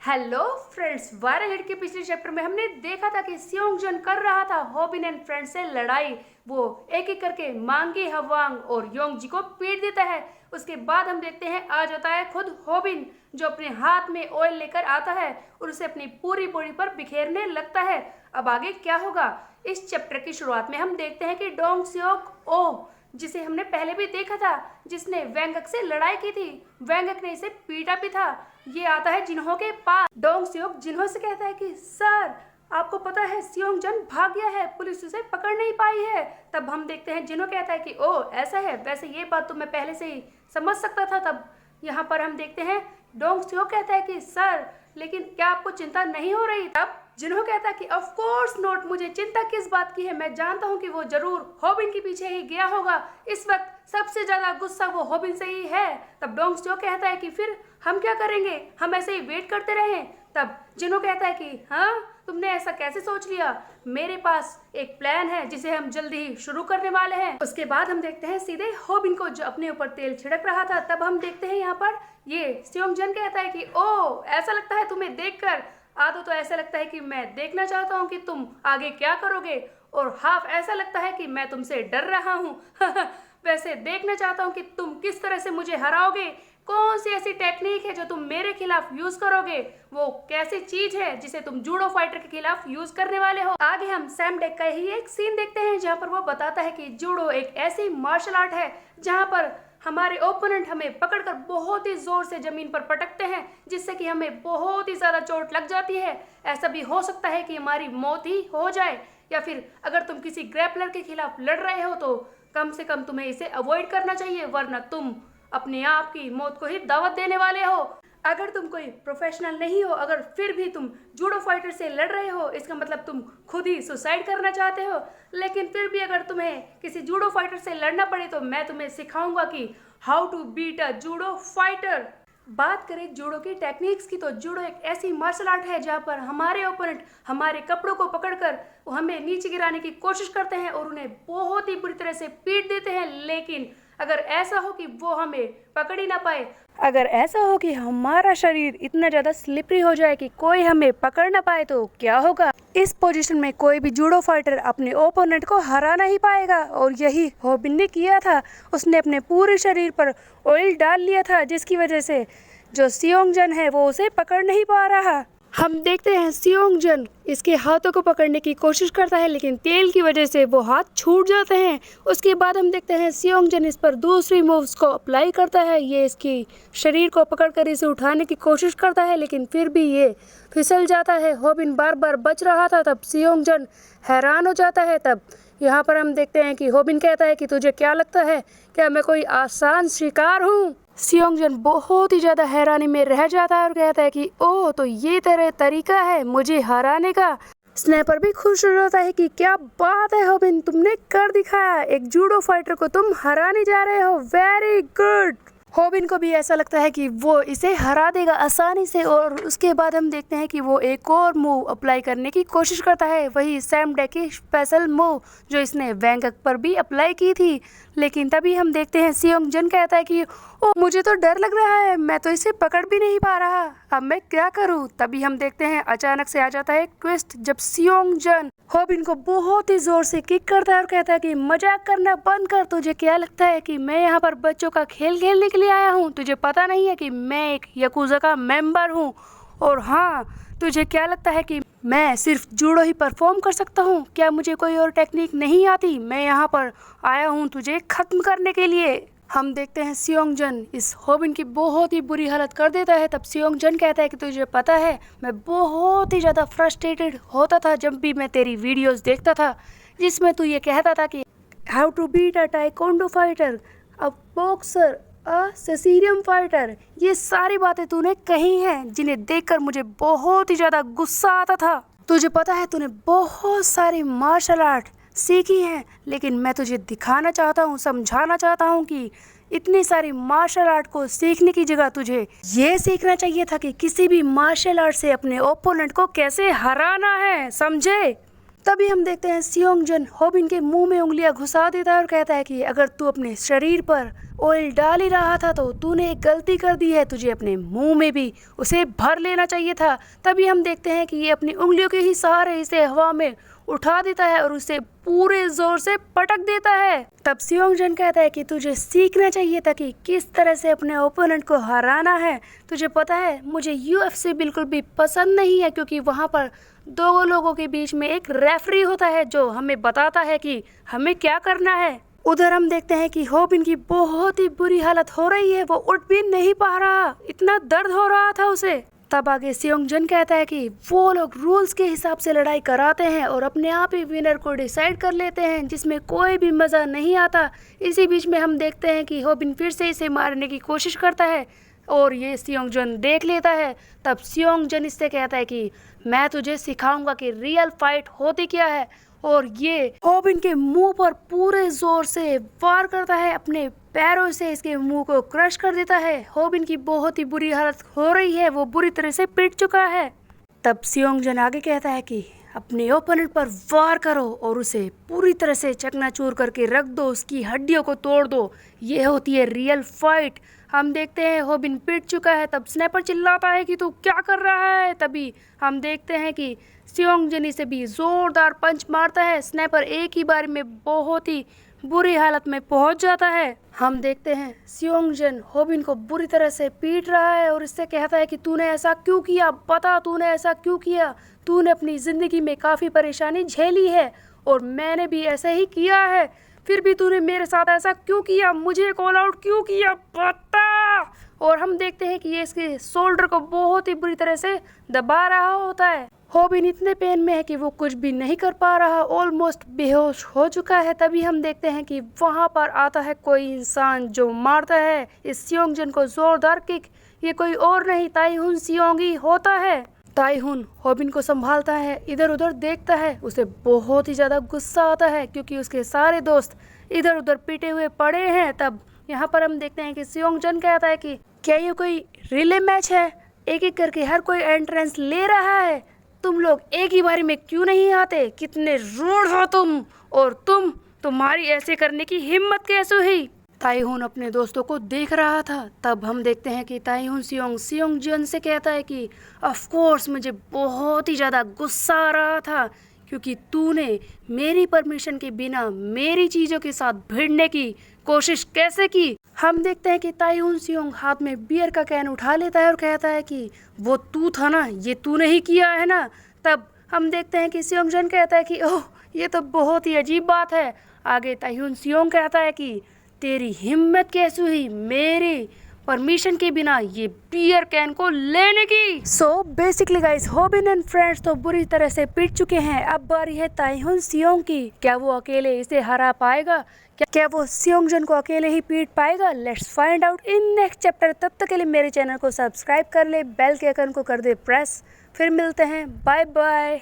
Hello friends, viral hit के पिछले chapter में हमने देखा था कि सियोंग-जन कर रहा था होबिन एंड फ्रेंड से लड़ाई। वो एक एक करके मांगी, हवांग और योंगजी को पीट देता है। उसके बाद हम देखते हैं आ जाता है खुद होबिन, जो अपने हाथ में ऑयल लेकर आता है और उसे अपनी पूरी बॉडी पर बिखेरने लगता है। अब आगे क्या होगा? इस चैप्टर की शुरुआत में हम देखते हैं कि डोंग सियोक ओ, जिसे हमने पहले भी देखा था, जिसने वेंगक से लड़ाई की थी, वेंगक ने इसे पीटा भी था। ये आता है जिन्हो के पास। डोंग सियोक जिन्हो से कहता है कि सर, आपको पता है सियोंग-जन भाग गया है, पुलिस उसे पकड़ नहीं पाई है। तब हम देखते हैं जिन्हो कहता है कि ओ ऐसा है, वैसे ये बात तो मैं पहले से ही समझ सकता था। तब यहाँ पर हम देखते हैं डोंग सियोक कहता है कि सर, लेकिन क्या आपको चिंता नहीं हो रही? तब जिन्हो कहता है कि ऑफ कोर्स नॉट, मुझे चिंता किस बात की है, मैं जानता हूँ कि वो जरूर होबिन के पीछे ही गया होगा। इस वक्त सबसे ज्यादा गुस्सा वो होबिन से ही है। तब डोंग सियोक कहता है कि फिर हम क्या करेंगे, हम ऐसे ही वेट करते रहें? तब जिन्हो कहता है कि हाँ, तुमने ऐसा कैसे सोच लिया? मेरे पास एक प्लान है जिसे हम जल्दी ही शुरू करने वाले हैं। उसके बाद हम देखते हैं सीधे होबिन को, जो अपने ऊपर तेल छिड़क रहा था। तब हम देखते हैं यहाँ पर ये सियोंग-जन कहता है कि ओ ऐसा लगता है तुम्हें देखकर, आधो तो ऐसा लगता है कि मैं देखना चाहता हूँ कि तुम आगे क्या करोगे, और हाफ ऐसा लगता है कि मैं तुमसे डर रहा हूँ। वैसे देखना चाहता हूँ कि तुम किस तरह से मुझे हराओगे, कौन सी ऐसी टेक्निक है जो तुम मेरे खिलाफ यूज करोगे, वो कैसी चीज है जिसे तुम जूडो फाइटर के खिलाफ यूज करने वाले हो। आगे हम सैम डेक का ही एक सीन देखते हैं जहाँ पर वो बताता है कि जूडो एक ऐसी मार्शल आर्ट है जहाँ पर हमारे ओपोनेंट हमें पकड़कर बहुत ही जोर से जमीन पर पटकते हैं, जिससे कि हमें बहुत ही ज्यादा चोट लग जाती है। ऐसा भी हो सकता है कि हमारी मौत ही हो जाए, या फिर अगर तुम किसी ग्रैपलर के खिलाफ लड़ रहे हो तो कम से कम तुम्हें इसे अवॉइड करना चाहिए, वरना तुम अपने आप की मौत को ही दावत देने वाले हो। अगर तुम कोई प्रोफेशनल नहीं हो, अगर फिर भी तुम जूडो फाइटर से लड़ रहे हो, इसका मतलब तुम खुद ही सुसाइड करना चाहते हो। लेकिन फिर भी अगर तुम्हें किसी जूडो फाइटर से लड़ना पड़े तो मैं तुम्हें सिखाऊंगा कि how to beat a judo fighter. बात करें जूडो की टेक्निक्स की, तो जूडो एक ऐसी मार्शल आर्ट है जहाँ पर हमारे ओपोनेंट हमारे कपड़ों को पकड़कर हमें नीचे गिराने की कोशिश करते हैं और उन्हें बहुत ही बुरी तरह से पीट देते हैं। लेकिन अगर ऐसा हो कि वो हमें पकड़ ही ना पाए, अगर ऐसा हो कि हमारा शरीर इतना ज़्यादा स्लिपरी हो जाए कि कोई हमें पकड़ ना पाए, तो क्या होगा? इस पोजीशन में कोई भी जूडो फाइटर अपने ओपोनेंट को हरा नहीं पाएगा, और यही होबिन ने किया था। उसने अपने पूरे शरीर पर ऑयल डाल लिया था, जिसकी वजह से जो सियोंग-जन है वो उसे पकड़ नहीं पा रहा। हम देखते हैं सियोंग-जन इसके हाथों को पकड़ने की कोशिश करता है, लेकिन तेल की वजह से वो हाथ छूट जाते हैं। उसके बाद हम देखते हैं सियोंग-जन इस पर दूसरी मूव्स को अप्लाई करता है। ये इसकी शरीर को पकड़कर इसे उठाने की कोशिश करता है, लेकिन फिर भी ये फिसल जाता है। होबिन बार बार बच रहा था। तब सियोंग-जन हैरान हो जाता है। तब यहाँ पर हम देखते हैं कि होबिन कहता है कि तुझे क्या लगता है, क्या मैं कोई आसान शिकार हूँ? सियोंग-जन बहुत ही ज़्यादा हैरानी में रह जाता है और कहता है कि ओह, तो ये तेरा तरीका है मुझे हराने का। स्नैपर भी खुश हो जाता है कि क्या बात है होबिन, तुमने कर दिखाया, एक जूडो फाइटर को तुम हराने जा रहे हो, वेरी गुड। होबिन को भी ऐसा लगता है कि वो इसे हरा देगा आसानी से, और उसके बाद हम देखते हैं कि वो एक और मूव अप्लाई करने की कोशिश करता है, वही सैम डेक की स्पेशल मूव जो इसने वेंगक पर भी अप्लाई की थी। लेकिन तभी हम देखते हैं सियोंग-जन कहता है कि ओ, मुझे तो डर लग रहा है, मैं तो इसे पकड़ भी नहीं पा रहा, अब मैं क्या करूं? तभी हम देखते हैं अचानक से आ जाता है एक ट्विस्ट, जब सियोंग-जन होबिन को बहुत ही जोर से किक करता है और कहता है कि मजाक करना बंद कर, तुझे क्या लगता है कि मैं यहाँ पर बच्चों का खेल खेलने के लिए आया हूँ? तुझे पता नहीं है कि मैं एक याकुजा का मेंबर हूँ? और हाँ, तुझे क्या लगता है कि मैं सिर्फ जूडो ही परफॉर्म कर सकता हूँ? क्या मुझे कोई और टेक्निक नहीं आती? मैं यहाँ पर आया हूँ तुझे खत्म करने के लिए। हम देखते हैं सियोंग-जन इस होबिन की बहुत ही बुरी हालत कर देता है। तब सियोंग-जन कहता है कि तुझे पता है, मैं बहुत ही ज़्यादा फ्रस्ट्रेटेड होता था जब भी मैं तेरी वीडियोस देखता था, जिसमें तू ये कहता था कि how to beat a taekwondo fighter, a boxer, a Sicilian fighter. ये सारी बातें तूने कही हैं जिन्हें देखकर मुझे बहुत ही ज़्यादा गुस्सा आता था। तुझे पता है, तूने बहुत सारी मार्शल आर्ट सीखी है, लेकिन मैं तुझे दिखाना चाहता हूँ, समझाना चाहता हूँ कि इतनी सारी मार्शल आर्ट को सीखने की जगह तुझे ये सीखना चाहिए था कि किसी भी मार्शल आर्ट से अपने ओपोनेंट को कैसे हराना है, समझे? तभी हम देखते हैं सियोंगजन होबिन के मुंह में उंगलियां घुसा देता है और कहता है कि अगर तू अपने शरीर पर ऑयल डाल ही रहा था तो तूने एक गलती कर दी है, तुझे अपने मुंह में भी उसे भर लेना चाहिए था। तभी हम देखते हैं कि ये अपनी उंगलियों के ही सहारे इसे हवा में उठा देता है और उसे पूरे जोर से पटक देता है। तब सियोंगजन कहता है कि तुझे सीखना चाहिए था कि किस तरह से अपने ओपोनेंट को हराना है। तुझे पता है मुझे UFC बिल्कुल भी पसंद नहीं है, क्योंकि वहाँ पर दो लोगों के बीच में एक रेफरी होता है जो हमें बताता है कि हमें क्या करना है। उधर हम देखते हैं कि होबिन की बहुत ही बुरी हालत हो रही है, वो उठ भी नहीं पा रहा, इतना दर्द हो रहा था उसे। तब आगे सियोंगजन कहता है कि वो लोग रूल्स के हिसाब से लड़ाई कराते हैं और अपने आप ही विनर को डिसाइड कर लेते हैं, जिसमें कोई भी मज़ा नहीं आता। इसी बीच में हम देखते हैं कि होबिन फिर से इसे मारने की कोशिश करता है और ये सियोंगजन देख लेता है। तब सियोंगजन इससे कहता है कि मैं तुझे सिखाऊंगा कि रियल फाइट होती क्या है, और ये होबिन के मुंह पर पूरे जोर से वार करता है, अपने पैरों से इसके मुंह को क्रश कर देता है। होबिन की बहुत ही बुरी हालत हो रही है, वो बुरी तरह से पिट चुका है। तब सियोंगजन आगे कहता है कि अपने ओपोनेंट पर वार करो और उसे पूरी तरह से चकनाचूर करके रख दो, उसकी हड्डियों को तोड़ दो, ये होती है रियल फाइट। हम देखते हैं होबिन पिट चुका है। तब स्नाइपर चिल्लाता है कि तू क्या कर रहा है। तभी हम देखते हैं कि सियोंगजन इसे भी जोरदार पंच मारता है। स्नाइपर एक ही बार में बहुत ही बुरी हालत में पहुंच जाता है। हम देखते हैं सियोंगजन होबिन को बुरी तरह से पीट रहा है और इससे कहता है कि तूने ऐसा क्यों किया, बता तूने ऐसा क्यों किया। तूने अपनी ज़िंदगी में काफ़ी परेशानी झेली है और मैंने भी ऐसा ही किया है, फिर भी तूने मेरे साथ ऐसा क्यों किया, मुझे कॉल आउट क्यों किया, बता। और हम देखते हैं कि ये इसके शोल्डर को बहुत ही बुरी तरह से दबा रहा होता है। होबिन इतने पेन में है कि वो कुछ भी नहीं कर पा रहा, ऑलमोस्ट बेहोश हो चुका है। तभी हम देखते हैं कि वहाँ पर आता है कोई इंसान जो मारता है इस सियोंगजन को जोरदार किक। ये कोई और नहीं ताइहुन सियोंगी होता है। ताइहुन होबिन को संभालता है, इधर उधर देखता है, उसे बहुत ही ज़्यादा गुस्सा आता है क्योंकि उसके सारे दोस्त इधर उधर पीटे हुए पड़े हैं। तब यहाँ पर हम देखते हैं कि सियोंगजन कहता है कि क्या ये कोई रिले मैच है, एक एक करके हर कोई एंट्रेंस ले रहा है, तुम लोग एक ही बारी में क्यों नहीं आते, कितने रूड हो तुम, और तुम्हारी ऐसे करने की हिम्मत कैसे हुई। ताइहुन अपने दोस्तों को देख रहा था। तब हम देखते हैं कि ताइहुन सियोंगजन से कहता है कि ऑफ कोर्स मुझे बहुत ही ज़्यादा गुस्सा आ रहा था क्योंकि तूने मेरी परमिशन के बिना मेरी चीज़ों के साथ भिड़ने की कोशिश कैसे की। हम देखते हैं कि ताइहुन सियोंग हाथ में बियर का कैन उठा लेता है और कहता है कि वो तू था ना, ये तूने ही किया है ना। तब हम देखते हैं कि सियोंगजन कहता है कि ओह ये तो बहुत ही अजीब बात है। आगे ताइहुन सियोंग कहता है कि तेरी हिम्मत कैसे हुई मेरी परमिशन के बिना ये बियर कैन को लेने की। सो बेसिकली गाइस होबिन एंड फ्रेंड्स तो बुरी तरह से पिट चुके हैं। अब बारी है ताइहुन सियोंग की। क्या वो अकेले इसे हरा पाएगा, क्या वो सियोंगजन को अकेले ही पीट पाएगा। Let's find out in next chapter. तब तक के लिए मेरे चैनल को सब्सक्राइब कर ले, बेल के आइकन को कर दे प्रेस। फिर मिलते हैं, बाय बाय।